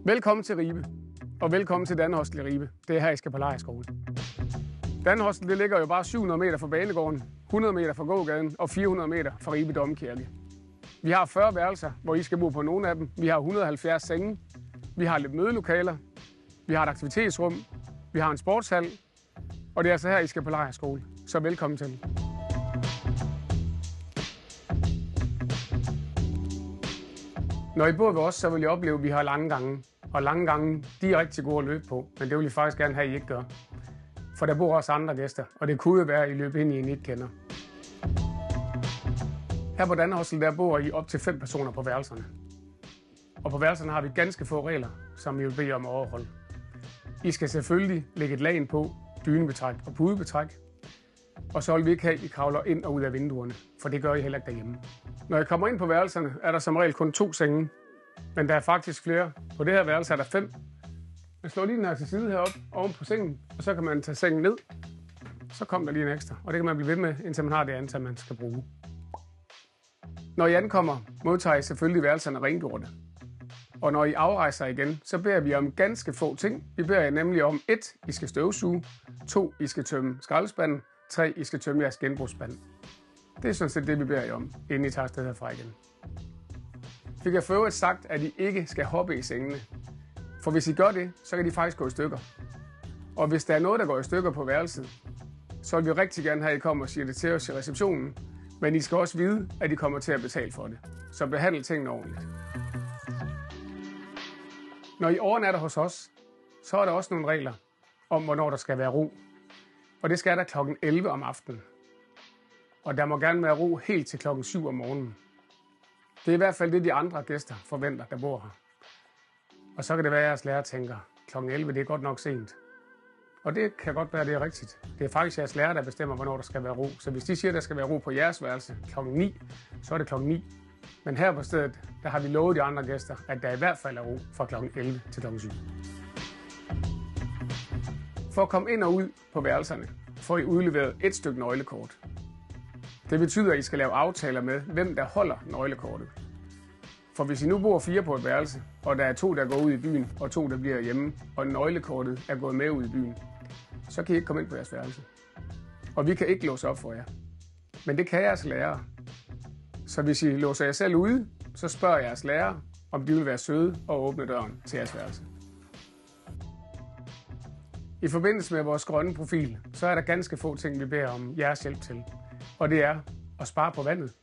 Velkommen til Ribe, og velkommen til Danhostel i Ribe. Det er her, I skal på lejrskole. Danhostel det ligger jo bare 700 meter fra banegården, 100 meter fra gågaden og 400 meter fra Ribe Domkirke. Vi har 40 værelser, hvor I skal bo på nogle af dem. Vi har 170 senge. Vi har lidt mødelokaler. Vi har et aktivitetsrum. Vi har en sportshal. Og det er altså her, I skal på lejrskole. Så velkommen til. Når I bor ved os, så vil I opleve, at vi har lange gange. Og lange gange, de er rigtig gode at løbe på. Men det vil I faktisk gerne have, at I ikke gør. For der bor også andre gæster, og det kunne være, at I løber ind i en, I ikke kender. Her på Danhostel, der bor I op til 5 personer på værelserne. Og på værelserne har vi ganske få regler, som I vil bede om at overholde. I skal selvfølgelig lægge et lag på, dynebetræk og pudebetræk. Og så vil vi ikke have, at I kravler ind og ud af vinduerne, for det gør I heller ikke derhjemme. Når I kommer ind på værelserne, er der som regel kun 2 senge. Men der er faktisk flere. På det her værelse er der 5. Man slår lige den her til side heroppe oven på sengen, og så kan man tage sengen ned. Så kommer der lige en ekstra, og det kan man blive ved med, indtil man har det antal, man skal bruge. Når I ankommer, modtager I selvfølgelig værelserne rengjorte. Og når I afrejser igen, så beder vi om ganske få ting. Vi beder jer nemlig om 1. I skal støvsuge, 2. I skal tømme skraldespanden, 3. I skal tømme jeres genbrugsspand. Det er sådan set det, vi beder jer om, inden I tager afsted herfra igen. Vi kan for øvrigt sagt, at I ikke skal hoppe i sengene. For hvis I gør det, så kan de faktisk gå i stykker. Og hvis der er noget, der går i stykker på værelset, så vil vi rigtig gerne have, at I kommer og siger det til os i receptionen. Men I skal også vide, at I kommer til at betale for det. Så behandle tingene ordentligt. Når I overnatter hos os, så er der også nogle regler om, hvornår der skal være ro. Og det skal der kl. 11 om aftenen. Og der må gerne være ro helt til kl. 7 om morgenen. Det er i hvert fald det, de andre gæster forventer, der bor her. Og så kan det være, at jeres lærer tænker, kl. 11 det er godt nok sent. Og det kan godt være, det er rigtigt. Det er faktisk jeres lærer, der bestemmer, hvornår der skal være ro. Så hvis de siger, at der skal være ro på jeres værelse kl. 9, så er det kl. 9. Men her på stedet, der har vi lovet de andre gæster, at der i hvert fald er ro fra kl. 11 til kl. 7. For at komme ind og ud på værelserne, får I udleveret et stykke nøglekort. Det betyder, at I skal lave aftaler med, hvem der holder nøglekortet. For hvis I nu bor 4 på et værelse, og der er 2, der går ud i byen, og 2, der bliver hjemme, og nøglekortet er gået med ud i byen, så kan I ikke komme ind på jeres værelse. Og vi kan ikke låse op for jer. Men det kan jeres lærere. Så hvis I låser jer selv ude, så spørger jeres lærere, om de vil være søde og åbne døren til jeres værelse. I forbindelse med vores grønne profil, så er der ganske få ting, vi beder om jeres hjælp til. Og det er at spare på vandet.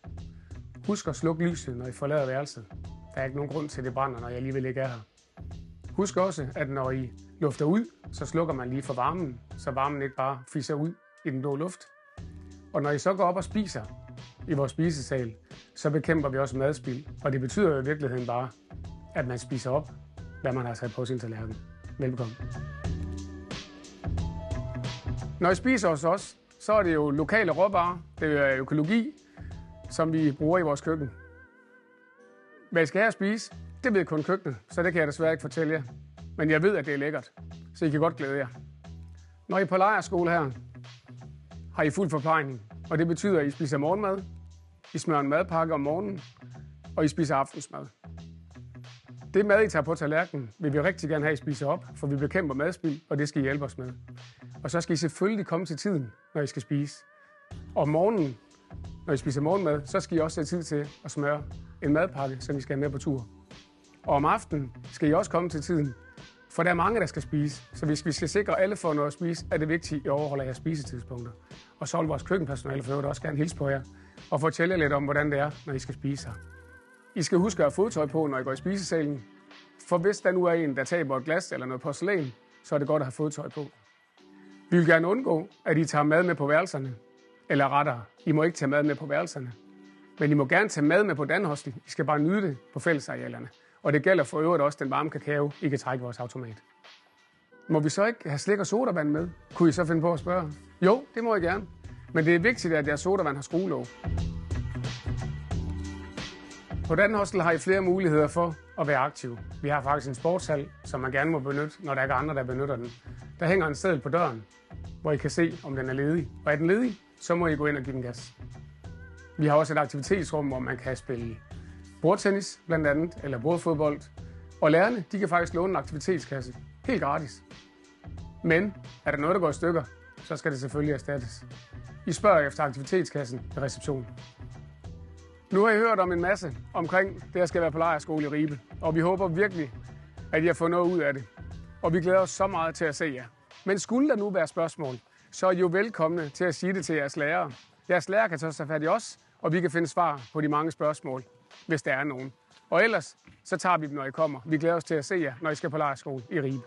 Husk at slukke lyset, når I forlader værelset. Der er ikke nogen grund til, at det brænder, når jeg alligevel ikke er her. Husk også, at når I lufter ud, så slukker man lige for varmen, så varmen ikke bare fisser ud i den blå luft. Og når I så går op og spiser i vores spisesal, så bekæmper vi også madspild. Og det betyder jo i virkeligheden bare, at man spiser op, hvad man har sat på sin tallerken. Velkommen. Når I spiser hos os, så er det jo lokale råvarer, det er økologi, som vi bruger i vores køkken. Hvad I skal have at spise, det ved kun køkkenet, så det kan jeg desværre ikke fortælle jer. Men jeg ved, at det er lækkert, så I kan godt glæde jer. Når I er på lejrskole her, har I fuld forplejning, og det betyder, at I spiser morgenmad, I smører en madpakke om morgenen, og I spiser aftensmad. Det mad, I tager på tallerkenen, vil vi rigtig gerne have, at I spiser op, for vi bekæmper madspild, og det skal I hjælpe os med. Og så skal I selvfølgelig komme til tiden, når I skal spise. Og om morgenen, når I spiser morgenmad, så skal I også have tid til at smøre en madpakke, som I skal have med på tur. Og om aftenen skal I også komme til tiden, for der er mange, der skal spise. Så hvis vi skal sikre, at alle får noget at spise, er det vigtigt, at I overholder jeres spisetidspunkter. Og så vil vores køkkenpersonale for øvrigt også gerne hilse på jer og fortælle jer lidt om, hvordan det er, når I skal spise her. I skal huske at have fodtøj på, når I går i spisesalen. For hvis der nu er en, der taber et glas eller noget porcelæn, så er det godt at have fodtøj på. Vi vil gerne undgå, at I tager mad med på værelserne. Eller rettere, I må ikke tage mad med på værelserne. Men I må gerne tage mad med på Danhostel. I skal bare nyde det på fællesarealerne. Og det gælder for øvrigt også den varme kakao, I kan trække i vores automat. Må vi så ikke have slik og sodavand med? Kunne I så finde på at spørge? Jo, det må I gerne. Men det er vigtigt, at jeres sodavand har skruelåg. På Danhostel har I flere muligheder for at være aktiv. Vi har faktisk en sportshal, som man gerne må benytte, når der ikke er andre, der benytter den. Der hænger en seddel på døren, hvor I kan se, om den er ledig. Og er den ledig, så må I gå ind og give den gas. Vi har også et aktivitetsrum, hvor man kan spille bordtennis blandt andet, eller bordfodbold. Og lærerne, de kan faktisk låne en aktivitetskasse. Helt gratis. Men er der noget, der går i stykker, så skal det selvfølgelig erstattes. I spørger efter aktivitetskassen i receptionen. Nu har I hørt om en masse omkring det, at skal være på lejrskole i Ribe. Og vi håber virkelig, at I har fået noget ud af det. Og vi glæder os så meget til at se jer. Men skulle der nu være spørgsmål, så er I jo velkomne til at sige det til jeres lærere. Jeres lærere kan tage sig fat i os, og vi kan finde svar på de mange spørgsmål, hvis der er nogen. Og ellers, så tager vi dem, når I kommer. Vi glæder os til at se jer, når I skal på lejrskole i Ribe.